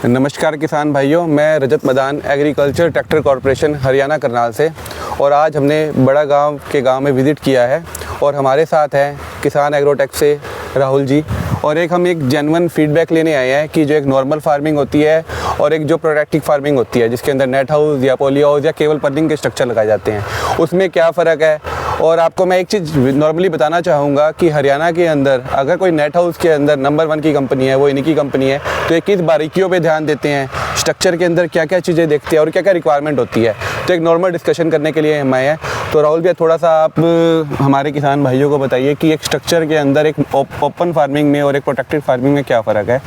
नमस्कार किसान भाइयों, मैं Rajat Madan agriculture tractor corporation Haryana Karnal से। और आज हमने बड़ा गांव में विज़िट किया है और हमारे साथ हैं किसान एग्रोटेक से राहुल जी। और हम एक जेन्युइन फीडबैक लेने आए हैं कि जो एक नॉर्मल फार्मिंग होती है और एक जो प्रोडक्टिव फार्मिंग होती है जिसके अंदर नेट हाउस या पॉली हाउस या केवल पर्निंग के स्ट्रक्चर लगाए जाते हैं, उसमें क्या फ़र्क है। और आपको मैं एक चीज़ नॉर्मली बताना चाहूँगा कि हरियाणा के अंदर अगर कोई नेट हाउस के अंदर नंबर 1 की कंपनी है वो इन्हीं की कंपनी है, तो ये किस बारीकियों पे ध्यान देते हैं, स्ट्रक्चर के अंदर क्या क्या चीज़ें देखते हैं और क्या क्या रिक्वायरमेंट होती है। तो एक नॉर्मल डिस्कशन करने के लिए हम आए हैं। तो राहुल भैया, थोड़ा सा आप हमारे किसान भाइयों को बताइए कि एक स्ट्रक्चर के अंदर एक ओपन फार्मिंग में और एक प्रोटेक्टेड फार्मिंग में क्या फ़र्क है।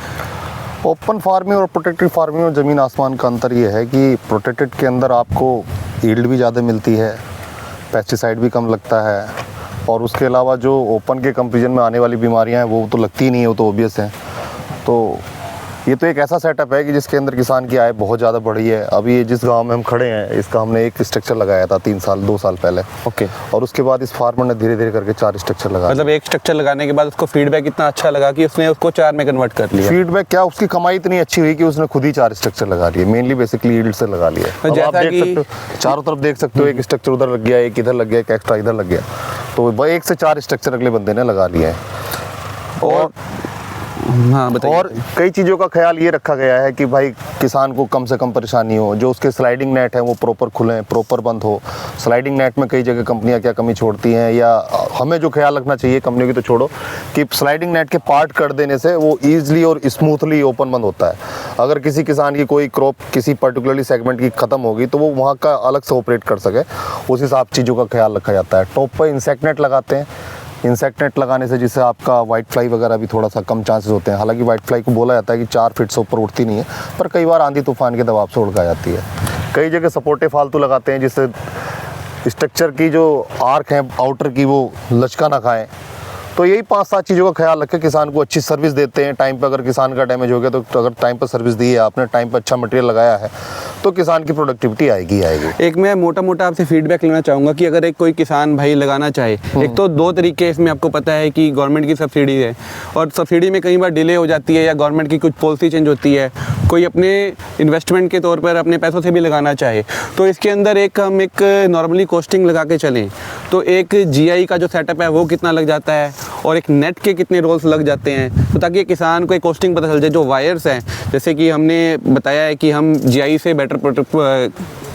ओपन फार्मिंग और प्रोटेक्टेड फार्मिंग में ज़मीन आसमान का अंतर ये है कि प्रोटेक्टेड के अंदर आपको यील्ड भी ज़्यादा मिलती है, पेस्टिसाइड भी कम लगता है, और उसके अलावा जो ओपन के कंपैरिजन में आने वाली बीमारियां हैं वो तो लगती ही नहीं है, वो तो ओबियस है। तो ये तो एक ऐसा सेटअप है कि जिसके अंदर किसान की आय बहुत ज़्यादा बढ़ी है। अभी ये जिस गांव में हम खड़े हैं इसका हमने एक स्ट्रक्चर लगाया था 2 साल पहले। ओके। और उसके बाद इस फार्मर ने धीरे धीरे करके 4 स्ट्रक्चर लगाया। मतलब एक स्ट्रक्चर लगाने के बाद उसको फीडबैक इतना अच्छा लगा कि उसने उसको 4 में कन्वर्ट कर लिया। फीडबैक क्या, उसकी कमाई इतनी अच्छी हुई कि उसने खुद ही 4 स्ट्रक्चर लगा लिए, मेनली बेसिकली यील्ड से लगा लिए। अब आप देख सकते हो चारों तरफ देख सकते हो, एक स्ट्रक्चर उधर लग गया, एक इधर लग गया, एक एक्स्ट्रा इधर लग गया। तो 1 से 4 स्ट्रक्चर अगले बंदे ने लगा लिए हैं। और हाँ बताइए। और कई चीज़ों का ख्याल ये रखा गया है कि भाई किसान को कम से कम परेशानी हो, जो उसके स्लाइडिंग नेट है वो प्रॉपर खुलें, प्रॉपर बंद हो। स्लाइडिंग नेट में कई जगह कंपनियां क्या कमी छोड़ती हैं, या हमें जो ख्याल रखना चाहिए कंपनियों की तो छोड़ो, कि स्लाइडिंग नेट के पार्ट कर देने से वो ईजिली और स्मूथली ओपन बंद होता है। अगर किसी किसान की कोई क्रॉप किसी पर्टिकुलरली सेगमेंट की ख़त्म होगी तो वो वहाँ का अलग से ऑपरेट कर सके, उस हिसाब चीज़ों का ख्याल रखा जाता है। टॉप पर इंसेक्ट नेट लगाते हैं। इंसेक्ट नेट लगाने से जिससे आपका वाइट फ्लाई वगैरह भी थोड़ा सा कम चांसेस होते हैं। हालांकि वाइट फ्लाई को बोला जाता है कि 4 फीट से ऊपर उड़ती नहीं है, पर कई बार आंधी तूफान के दबाव से उड़ जाती है। कई जगह सपोर्टे फालतू लगाते हैं जिससे स्ट्रक्चर की जो आर्क है आउटर की वो लचका ना खाएं। तो यही 5-7 चीज़ों का ख्याल रखें, किसान को अच्छी सर्विस देते हैं टाइम पे। अगर किसान का डैमेज हो गया तो अगर टाइम पर सर्विस दी है आपने, टाइम पर अच्छा मटेरियल लगाया है, तो किसान की प्रोडक्टिविटी आएगी। एक मैं मोटा आपसे फीडबैक लेना चाहूँगा कि अगर एक कोई किसान भाई लगाना चाहे, एक तो 2 तरीके इसमें आपको पता है कि गवर्नमेंट की सब्सिडी है और सब्सिडी में कई बार डिले हो जाती है या गवर्नमेंट की कुछ पॉलिसी चेंज होती है, कोई अपने इन्वेस्टमेंट के तौर पर अपने पैसों से भी लगाना चाहे, तो इसके अंदर हम एक नॉर्मली कॉस्टिंग लगा के चलें तो एक GI का जो सेटअप है वो कितना लग जाता है और एक नेट के कितने रोल्स लग जाते हैं, तो ताकि किसान को एक कॉस्टिंग पता चल जाए। जो वायर्स हैं, जैसे कि हमने बताया है कि हम GI से बेटर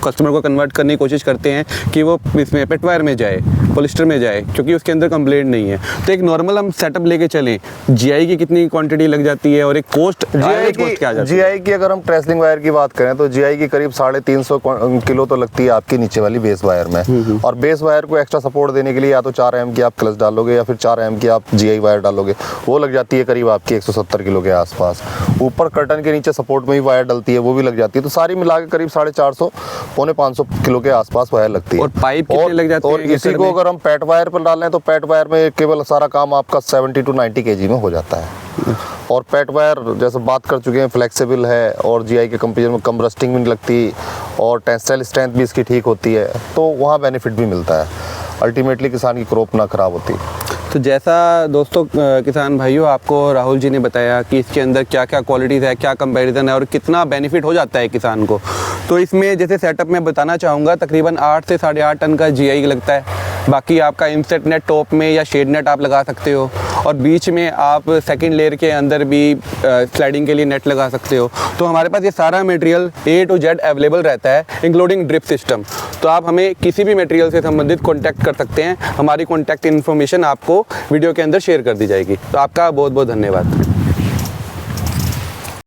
कस्टमर को कन्वर्ट करने की कोशिश करते हैं कि वो इसमें पेट वायर में जाए, पॉलिस्टर में जाए, क्योंकि उसके अंदर कंप्लेंट नहीं है। तो एक नॉर्मल हम सेटअप लेके चलें, GI की कितनी क्वांटिटी लग जाती है और एक कॉस्ट GI की अगर हम ट्रेसलिंग वायर की बात करें तो GI की करीब 350 किलो तो लगती है आपकी नीचे वाली बेस वायर में। और बेस वायर को एक्स्ट्रा सपोर्ट देने के लिए या तो 4 mm की आप क्लच डालोगे या फिर 4 mm की आप GI वायर डालोगे, वो लग जाती है करीब आपकी 170 किलो के आसपास। ऊपर कर्टन के नीचे सपोर्ट में ही वायर डलती है, वो भी लग जाती है। तो सारी मिला के करीब 450 पौने 500 किलो के आसपास वायर लगती है। और पाइप कितने लग जाते हैं? और इसी को अगर हम पैट वायर पर डालें तो पैट वायर में केवल सारा काम आपका 70 to 90 kg में हो जाता है। और पैट वायर जैसे बात कर चुके हैं फ्लेक्सिबल है और GI के कंपैरिजन में कम रस्टिंग भी नहीं लगती और टेंसाइल स्ट्रेंथ भी इसकी ठीक होती है, तो वहाँ बेनिफिट भी मिलता है। अल्टीमेटली किसान की क्रॉप ना खराब होती। तो जैसा दोस्तों किसान भाइयों आपको राहुल जी ने बताया कि इसके अंदर क्या क्या क्वालिटीज़ है, क्या कंपैरिजन है और कितना बेनिफिट हो जाता है किसान को, तो इसमें जैसे सेटअप में बताना चाहूँगा तकरीबन 8 से 8.5 टन का GI लगता है। बाकी आपका इंसेट नेट टॉप में या शेड नेट आप लगा सकते हो और बीच में आप सेकंड लेयर के अंदर भी स्लाइडिंग के लिए नेट लगा सकते हो। तो हमारे पास ये सारा material A to Z available रहता है, इंक्लूडिंग ड्रिप सिस्टम। तो आप हमें किसी भी मटेरियल से संबंधित कॉन्टैक्ट कर सकते हैं, हमारी कॉन्टैक्ट इन्फॉर्मेशन आपको वीडियो के अंदर शेयर कर दी जाएगी। तो आपका बहुत बहुत धन्यवाद।